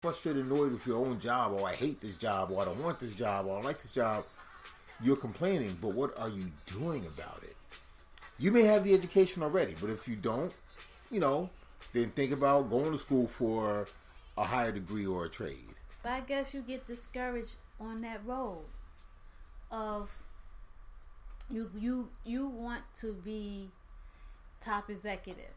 frustrated, annoyed with your own job, or I hate this job, or I don't want this job, or I don't like this job, you're complaining, but what are you doing about it? You may have the education already, but if you don't, then think about going to school for a higher degree or a trade. But I guess you get discouraged on that road of you want to be top executive,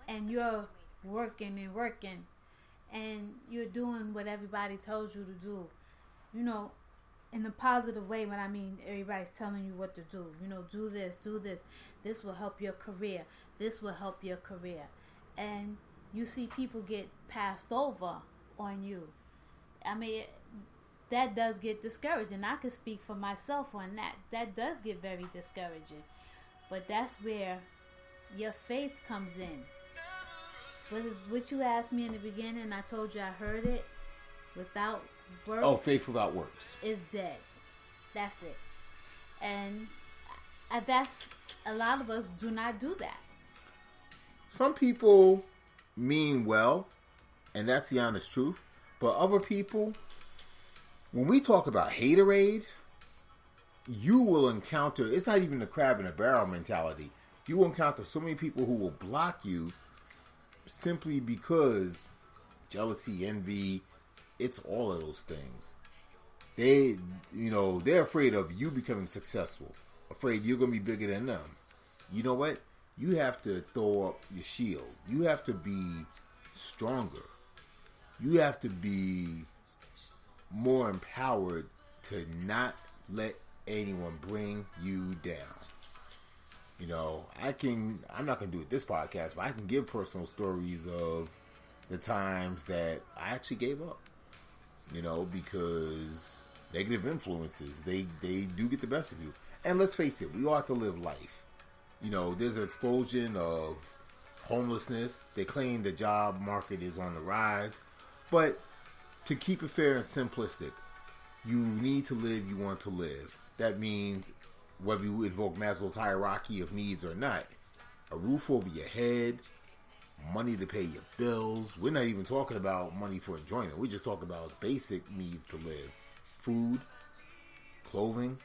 and you're working and you're doing what everybody tells you to do, in a positive way. When I mean everybody's telling you what to do, do this, this will help your career, and you see people get passed over on you. I mean, that does get discouraging. I can speak for myself on that. That does get very discouraging. But that's where your faith comes in. What you asked me in the beginning, I told you I heard it. Without works. Oh, faith without works is dead. That's it. And that's, a lot of us do not do that. Some people mean well, and that's the honest truth. But other people, when we talk about haterade, you will encounter, it's not even the crab in a barrel mentality. You will encounter so many people who will block you simply because jealousy, envy, it's all of those things. They're afraid of you becoming successful, afraid you're going to be bigger than them. You know what? You have to throw up your shield. You have to be stronger. You have to be more empowered to not let anyone bring you down. I'm not going to do it this podcast, but I can give personal stories of the times that I actually gave up. Because negative influences, they do get the best of you. And let's face it, we all have to live life. There's an explosion of homelessness. They claim the job market is on the rise. But to keep it fair and simplistic, you need to live, you want to live. That means whether you invoke Maslow's hierarchy of needs or not, a roof over your head, money to pay your bills. We're not even talking about money for enjoyment. We're just talking about basic needs to live. Food, clothing.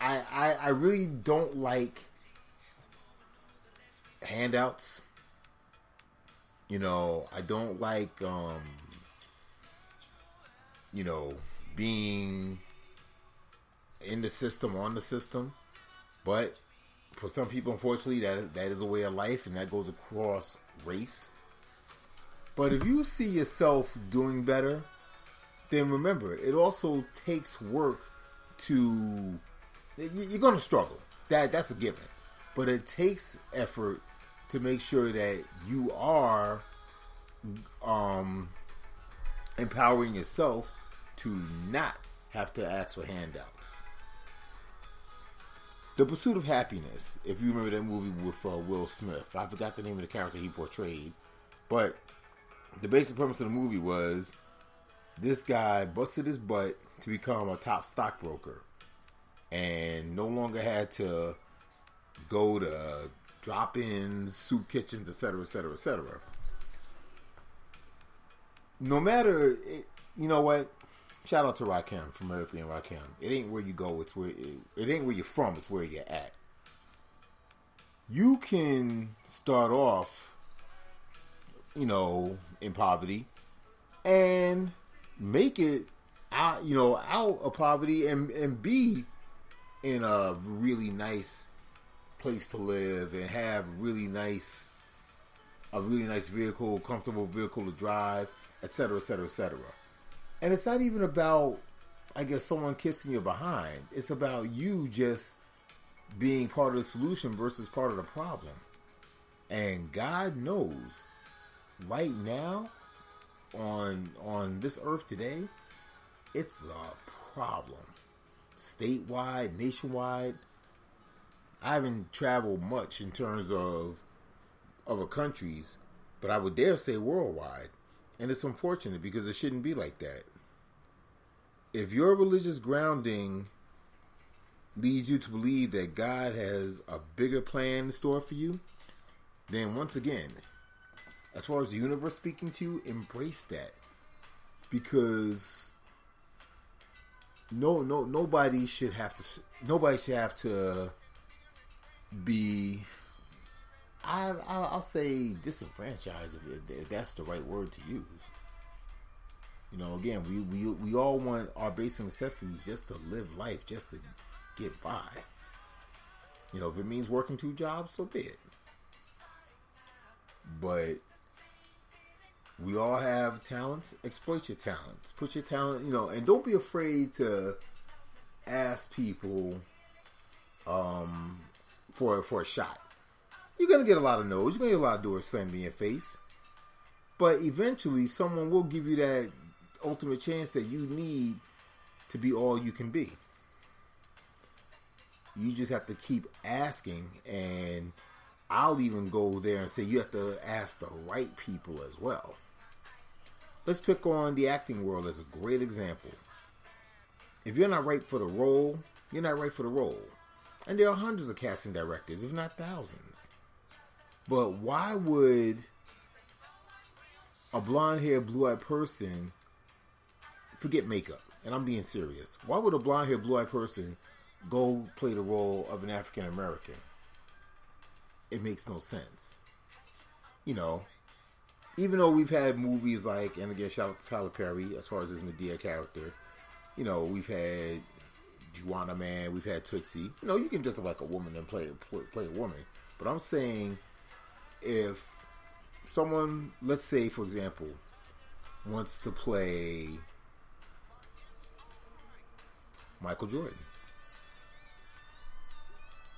I really don't like handouts. I don't like, being in the system, on the system. But for some people, unfortunately, that is a way of life, and that goes across race. But if you see yourself doing better, then remember, it also takes work to... You're going to struggle. That's a given. But it takes effort to make sure that you are empowering yourself to not have to ask for handouts. The Pursuit of Happiness, if you remember that movie with Will Smith. I forgot the name of the character he portrayed. But the basic premise of the movie was this guy busted his butt to become a top stockbroker. And no longer had to go to drop-ins, soup kitchens, etc., etc., etc. No matter, you know what? Shout out to Rakim from European Rakim. It ain't where you go, it's where it ain't where you're from, it's where you're at. You can start off, in poverty and make it out of poverty and be in a really nice place to live and have a really nice vehicle, comfortable vehicle to drive, etc., etc., etc. And it's not even about, I guess, someone kissing you behind. It's about you just being part of the solution versus part of the problem. And God knows, right now, on this earth today, it's a problem. Statewide, nationwide. I haven't traveled much in terms of other countries, but I would dare say worldwide. And it's unfortunate because it shouldn't be like that. If your religious grounding leads you to believe that God has a bigger plan in store for you, then once again, as far as the universe speaking to you, embrace that. Because nobody should have to be, I'll say disenfranchised, if that's the right word to use. You know, again, we all want our basic necessities just to live life, just to get by. You know, if it means working 2 jobs, so be it. But we all have talents. Exploit your talents. Put your talent, you know, and don't be afraid to ask people for a shot. You're gonna get a lot of no's. You're gonna get a lot of doors slammed in your face. But eventually, someone will give you that ultimate chance that you need to be all you can be. You just have to keep asking, and I'll even go there and say you have to ask the right people as well. Let's pick on the acting world as a great example. If you're not right for the role, you're not right for the role. And there are hundreds of casting directors, if not thousands. But why would a blonde-haired, blue-eyed person, forget makeup, and I'm being serious, why would a blonde-haired, blue-eyed person go play the role of an African American? It makes no sense. You know, even though we've had movies like, and again, shout out to Tyler Perry as far as his Medea character. You know, we've had Juana Man, we've had Tootsie. You know, you can dress up like a woman and play a woman. But I'm saying, if someone, let's say, for example, wants to play Michael Jordan,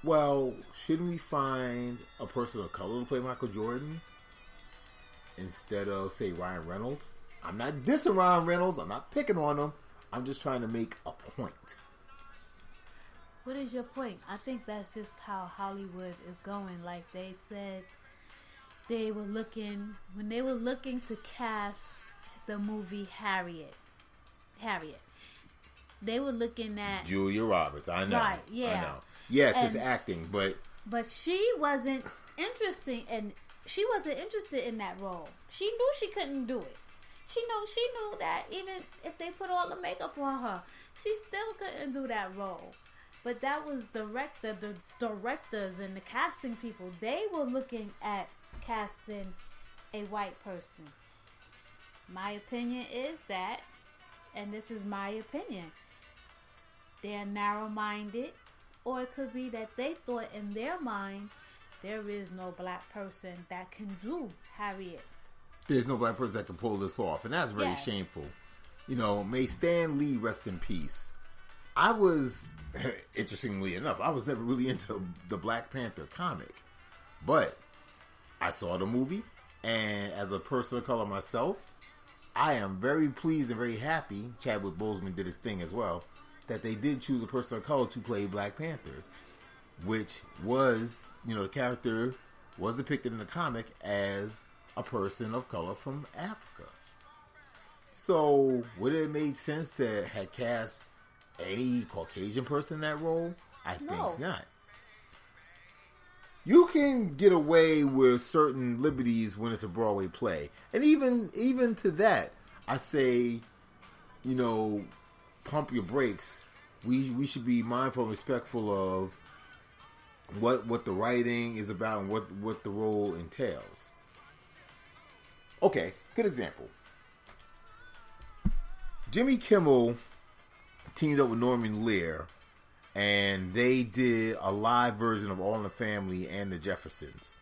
well, shouldn't we find a person of color to play Michael Jordan instead of, say, Ryan Reynolds? I'm not dissing Ryan Reynolds. I'm not picking on him. I'm just trying to make a point. What is your point? I think that's just how Hollywood is going. Like they said, when they were looking to cast the movie Harriet, they were looking at Julia Roberts. I know. Right, yeah. I know. Yes, it's acting, but she wasn't interested in that role. She knew she couldn't do it. She knew that even if they put all the makeup on her, she still couldn't do that role. But that was the directors and the casting people. They were looking at casting a white person. My opinion is that, and this is my opinion, they're narrow-minded, or it could be that they thought in their mind there is no black person that can do Harriet. There's no black person that can pull this off, and that's very shameful. You know, may Stan Lee rest in peace. I was, interestingly enough, I was never really into the Black Panther comic, but I saw the movie, and as a person of color myself, I am very pleased and very happy, Chadwick Boseman did his thing as well, that they did choose a person of color to play Black Panther, which was, you know, the character was depicted in the comic as a person of color from Africa. So, would it have made sense to have cast any Caucasian person in that role? I think not. You can get away with certain liberties when it's a Broadway play. And even to that, I say, you know, pump your brakes. We should be mindful and respectful of what the writing is about and what the role entails. Okay, good example. Jimmy Kimmel teamed up with Norman Lear, and they did a live version of All in the Family and The Jeffersons.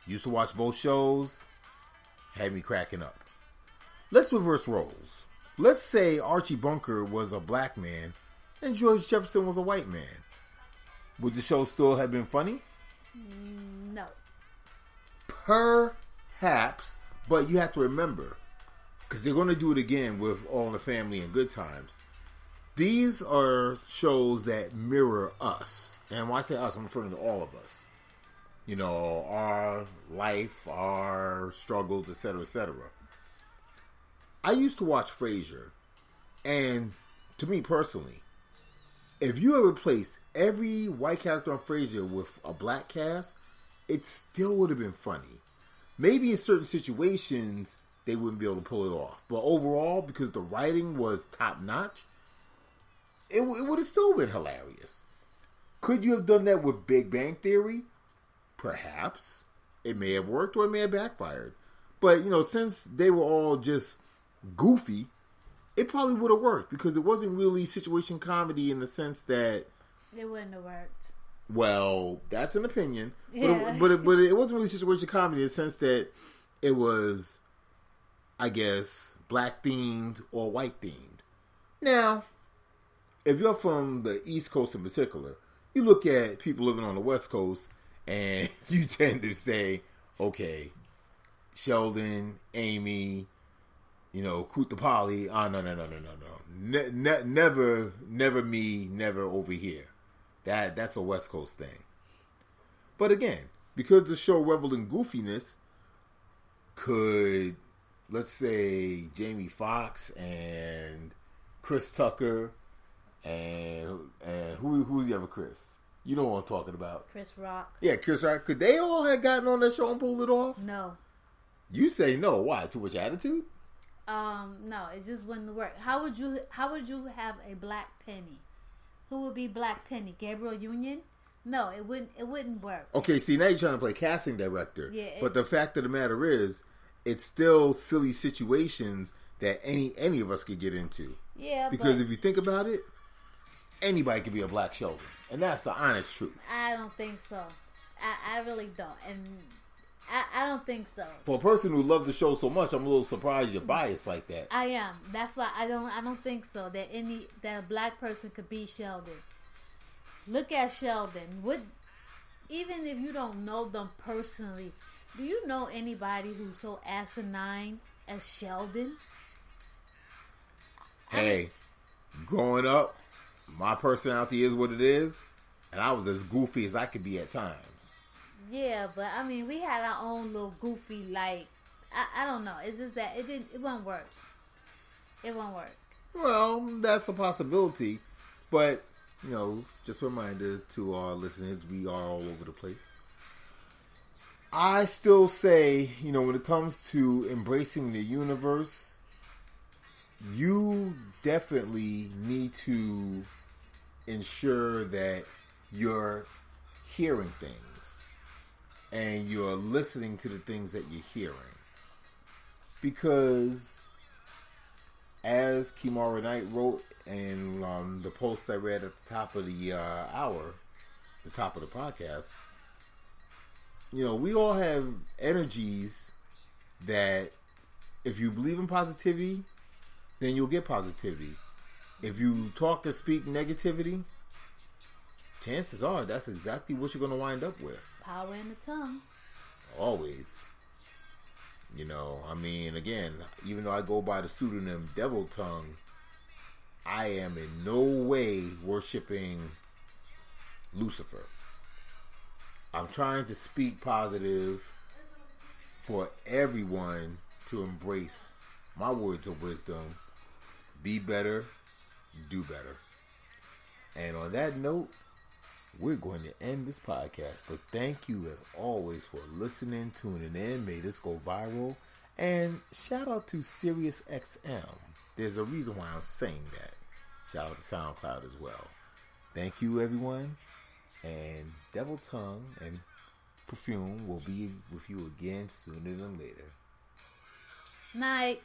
Used to watch both shows, had me cracking up. Let's reverse roles. Let's say Archie Bunker was a black man and George Jefferson was a white man. Would the show still have been funny? No. Perhaps, but you have to remember, because they're going to do it again with All in the Family and Good Times. These are shows that mirror us. And when I say us, I'm referring to all of us. You know, our life, our struggles, etc., etc. I used to watch Frasier, and to me personally, if you had replaced every white character on Frasier with a black cast, it still would have been funny. maybe in certain situations they wouldn't be able to pull it off. But overall, because the writing was top notch, it would have still been hilarious. Could you have done that with Big Bang Theory? Perhaps. It may have worked or it may have backfired. But, since they were all just goofy, it probably would have worked because it wasn't really situation comedy in the sense that... It wouldn't have worked. Well, that's an opinion. Yeah. But it wasn't really situation comedy in the sense that it was, I guess, black themed or white themed. Now, if you're from the East Coast in particular, you look at people living on the West Coast and you tend to say, okay, Sheldon, Amy, Kutapali, no. Never me, never over here. That's a West Coast thing. But again, because the show reveled in goofiness, could, let's say, Jamie Foxx and Chris Tucker and who's the other Chris? You know what I'm talking about. Chris Rock. Yeah, Chris Rock. Could they all have gotten on that show and pulled it off? No. You say no. Why? Too much attitude? No, it just wouldn't work. How would you have a Black Penny? Who would be Black Penny? Gabrielle Union? No, it wouldn't work. Okay, see, now you're trying to play casting director. Yeah. But the fact of the matter is, it's still silly situations that any of us could get into. Yeah, because if you think about it, anybody could be a Black Sheldon. And that's the honest truth. I don't think so. I really don't. And I don't think so. For a person who loved the show so much, I'm a little surprised you're biased like that. I am. That's why I don't think so that a black person could be Sheldon. Look at Sheldon. Even if you don't know them personally, do you know anybody who's so asinine as Sheldon? Hey, growing up, my personality is what it is, and I was as goofy as I could be at times. Yeah, but I mean, we had our own little goofy, I don't know. It's just that it won't work. It won't work. Well, that's a possibility, but just a reminder to our listeners, we are all over the place. I still say, when it comes to embracing the universe, you definitely need to ensure that you're hearing things and you're listening to the things that you're hearing. Because as Kimara Knight wrote in the post I read at the top of the hour, the top of the podcast, we all have energies that if you believe in positivity, then you'll get positivity. If you talk and speak negativity, chances are that's exactly what you're going to wind up with. Power in the tongue. Always. Again, even though I go by the pseudonym Devil Tongue, I am in no way worshiping Lucifer. I'm trying to speak positive for everyone to embrace my words of wisdom. Be better, do better. And on that note, we're going to end this podcast. But thank you as always for listening, tuning in. May this go viral. And shout out to Sirius XM. There's a reason why I'm saying that. Shout out to SoundCloud as well. Thank you, everyone. And Devil Tongue and Perfume will be with you again sooner than later. Night.